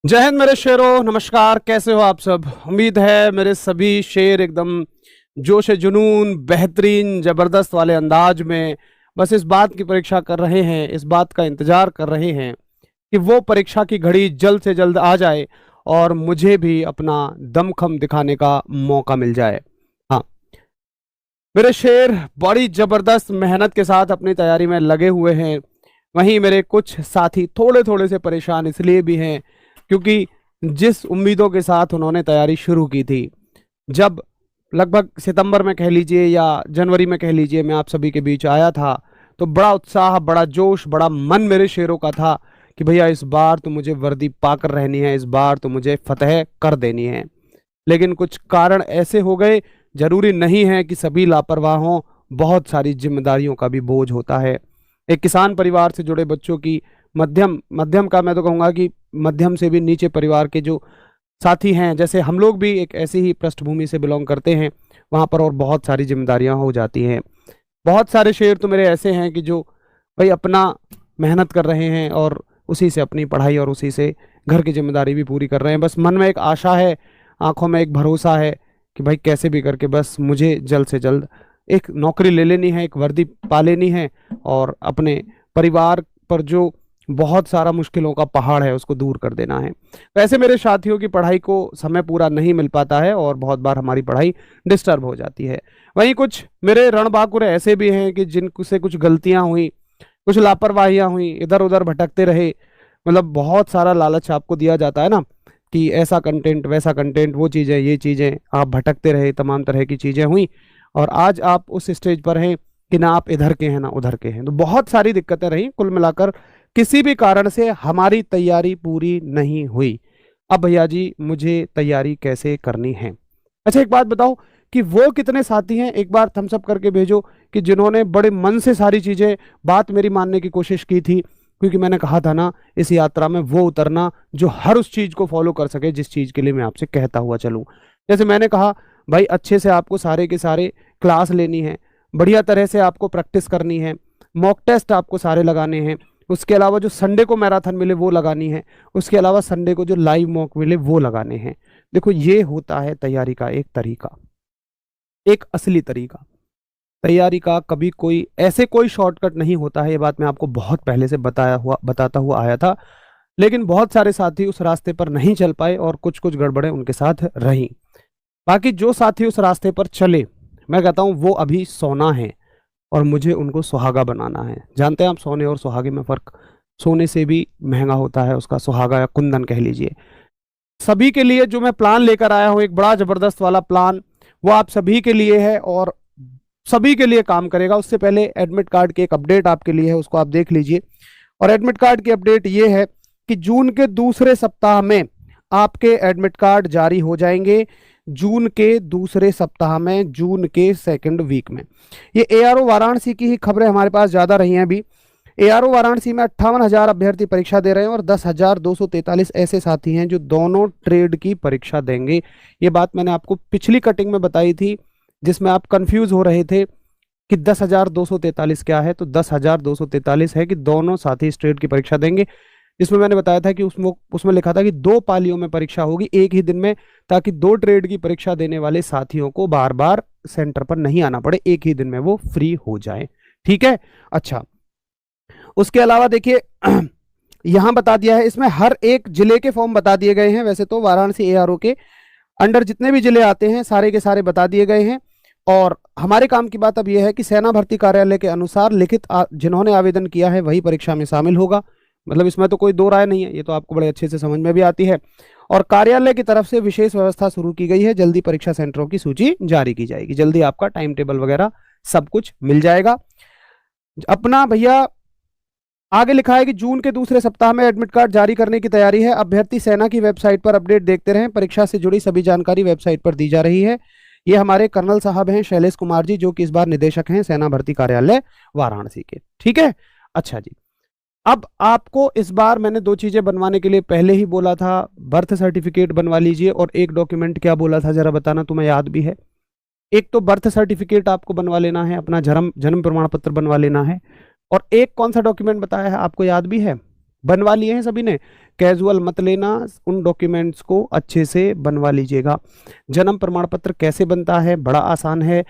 जय हिंद मेरे शेरों, नमस्कार। कैसे हो आप सब? उम्मीद है मेरे सभी शेर एकदम जोश जुनून, बेहतरीन, जबरदस्त वाले अंदाज में बस इस बात की परीक्षा कर रहे हैं, इस बात का इंतजार कर रहे हैं कि वो परीक्षा की घड़ी जल्द से जल्द आ जाए और मुझे भी अपना दमखम दिखाने का मौका मिल जाए। हाँ, मेरे शेर बड़ी जबरदस्त मेहनत के साथ अपनी तैयारी में लगे हुए हैं। वहीं मेरे कुछ साथी थोड़े थोड़े से परेशान इसलिए भी हैं क्योंकि जिस उम्मीदों के साथ उन्होंने तैयारी शुरू की थी, जब लगभग सितंबर में कह लीजिए या जनवरी में कह लीजिए मैं आप सभी के बीच आया था, तो बड़ा उत्साह, बड़ा जोश, बड़ा मन मेरे शेरों का था कि भैया इस बार तो मुझे वर्दी पाकर रहनी है, इस बार तो मुझे फतह कर देनी है। लेकिन कुछ कारण ऐसे हो गए, जरूरी नहीं है कि सभी लापरवाह हों, बहुत सारी जिम्मेदारियों का भी बोझ होता है। एक किसान परिवार से जुड़े बच्चों की मध्यम मध्यम का मैं तो कहूँगा कि मध्यम से भी नीचे परिवार के जो साथी हैं, जैसे हम लोग भी एक ऐसी ही पृष्ठभूमि से बिलोंग करते हैं, वहाँ पर और बहुत सारी जिम्मेदारियाँ हो जाती हैं। बहुत सारे शेर तो मेरे ऐसे हैं कि जो भाई अपना मेहनत कर रहे हैं और उसी से अपनी पढ़ाई और उसी से घर की जिम्मेदारी भी पूरी कर रहे हैं। बस मन में एक आशा है, आंखों में एक भरोसा है कि भाई कैसे भी करके बस मुझे जल्द से जल्द एक नौकरी ले लेनी है, एक वर्दी पा लेनी है और अपने परिवार पर जो बहुत सारा मुश्किलों का पहाड़ है उसको दूर कर देना है। वैसे मेरे साथियों की पढ़ाई को समय पूरा नहीं मिल पाता है और बहुत बार हमारी पढ़ाई डिस्टर्ब हो जाती है। वहीं कुछ मेरे रणबांकुर ऐसे भी हैं कि जिनसे कुछ गलतियां हुई, कुछ लापरवाहियां हुई, इधर उधर भटकते रहे। मतलब बहुत सारा लालच आपको दिया जाता है ना कि ऐसा कंटेंट, वैसा कंटेंट, वो चीज़ें, ये चीज़ें, आप भटकते रहे, तमाम तरह की चीज़ें हुई और आज आप उस स्टेज पर हैं कि ना आप इधर के हैं ना उधर के हैं। तो बहुत सारी दिक्कतें रही, कुल मिलाकर किसी भी कारण से हमारी तैयारी पूरी नहीं हुई। अब भैया जी मुझे तैयारी कैसे करनी है? अच्छा एक बात बताओ कि वो कितने साथी हैं, एक बार थम्स अप करके भेजो कि जिन्होंने बड़े मन से सारी चीजें, बात मेरी मानने की कोशिश की थी। क्योंकि मैंने कहा था ना, इस यात्रा में वो उतरना जो हर उस चीज को फॉलो कर सके जिस चीज के लिए मैं आपसे कहता हुआ चलूं। जैसे मैंने कहा भाई अच्छे से आपको सारे के सारे क्लास लेनी है, बढ़िया तरह से आपको प्रैक्टिस करनी है, मॉक टेस्ट आपको सारे लगाने हैं, उसके अलावा जो संडे को मैराथन मिले वो लगानी है, उसके अलावा संडे को जो लाइव मॉक मिले वो लगाने हैं। देखो ये होता है तैयारी का एक तरीका, एक असली तरीका। तैयारी का कभी कोई ऐसे कोई शॉर्टकट नहीं होता है, ये बात मैं आपको बहुत पहले से बताता हुआ आया था। लेकिन बहुत सारे साथी उस रास्ते पर नहीं चल पाए और कुछ कुछ गड़बड़ें उनके साथ रही। बाकी जो साथी उस रास्ते पर चले, मैं कहता हूँ वो अभी सोना है और मुझे उनको सुहागा बनाना है। जानते हैं आप सोने और सुहागे में फर्क? सोने से भी महंगा होता है उसका सुहागा या कुंदन कह लीजिए। सभी के लिए जो मैं प्लान लेकर आया हूँ, एक बड़ा जबरदस्त वाला प्लान, वो आप सभी के लिए है और सभी के लिए काम करेगा। उससे पहले एडमिट कार्ड की एक अपडेट आपके लिए है, उसको आप देख लीजिए। और एडमिट कार्ड की अपडेट ये है कि जून के दूसरे सप्ताह में आपके एडमिट कार्ड जारी हो जाएंगे। जून के दूसरे सप्ताह में, जून के सेकंड वीक में। ये एआरओ वाराणसी की ही खबरें हमारे पास ज्यादा रही हैं अभी। एआरओ वाराणसी में 58,000 अभ्यर्थी परीक्षा दे रहे हैं और 10,243 ऐसे साथी हैं जो दोनों ट्रेड की परीक्षा देंगे। ये बात मैंने आपको पिछली कटिंग में बताई थी जिसमें आप कंफ्यूज हो रहे थे कि 10,243 क्या है। तो 10,243 है कि दोनों साथी इस ट्रेड की परीक्षा देंगे, जिसमें मैंने बताया था कि उसमें लिखा था कि 2 पालियों में परीक्षा होगी एक ही दिन में, ताकि 2 ट्रेड की परीक्षा देने वाले साथियों को बार बार सेंटर पर नहीं आना पड़े, एक ही दिन में वो फ्री हो जाए। ठीक है। अच्छा, उसके अलावा देखिए यहां बता दिया है, इसमें हर एक जिले के फॉर्म बता दिए गए हैं। वैसे तो वाराणसी एआरओ के अंडर जितने भी जिले आते हैं सारे के सारे बता दिए गए हैं। और हमारे काम की बात अब यह है कि सेना भर्ती कार्यालय के अनुसार लिखित जिन्होंने आवेदन किया है वही परीक्षा में शामिल होगा। मतलब इसमें तो कोई दो राय नहीं है, ये तो आपको बड़े अच्छे से समझ में भी आती है। और कार्यालय की तरफ से विशेष व्यवस्था शुरू की गई है, जल्दी परीक्षा सेंटरों की सूची जारी की जाएगी, जल्दी आपका टाइम टेबल वगैरह सब कुछ मिल जाएगा। अपना भैया आगे लिखा है कि जून के दूसरे सप्ताह में एडमिट कार्ड जारी करने की तैयारी है। अभ्यर्थी सेना की वेबसाइट पर अपडेट देखते रहें, परीक्षा से जुड़ी सभी जानकारी वेबसाइट पर दी जा रही है। ये हमारे कर्नल साहब हैं शैलेश कुमार जी, जो कि इस बार निदेशक हैं सेना भर्ती कार्यालय वाराणसी के। ठीक है। अच्छा जी, अब आपको इस बार मैंने 2 चीजें बनवाने के लिए पहले ही बोला था। बर्थ सर्टिफिकेट बनवा लीजिए और एक डॉक्यूमेंट क्या बोला था जरा बताना, तुम्हें याद भी है? एक तो बर्थ सर्टिफिकेट आपको बनवा लेना है, अपना जन्म प्रमाण पत्र बनवा लेना है। और एक कौन सा डॉक्यूमेंट बताया है आपको याद भी है? बनवा लिए हैं सभी ने? कैजुअल मत लेना, उन डॉक्यूमेंट्स को अच्छे से बनवा लीजिएगा। जन्म प्रमाण पत्र कैसे बनता है? बड़ा आसान है।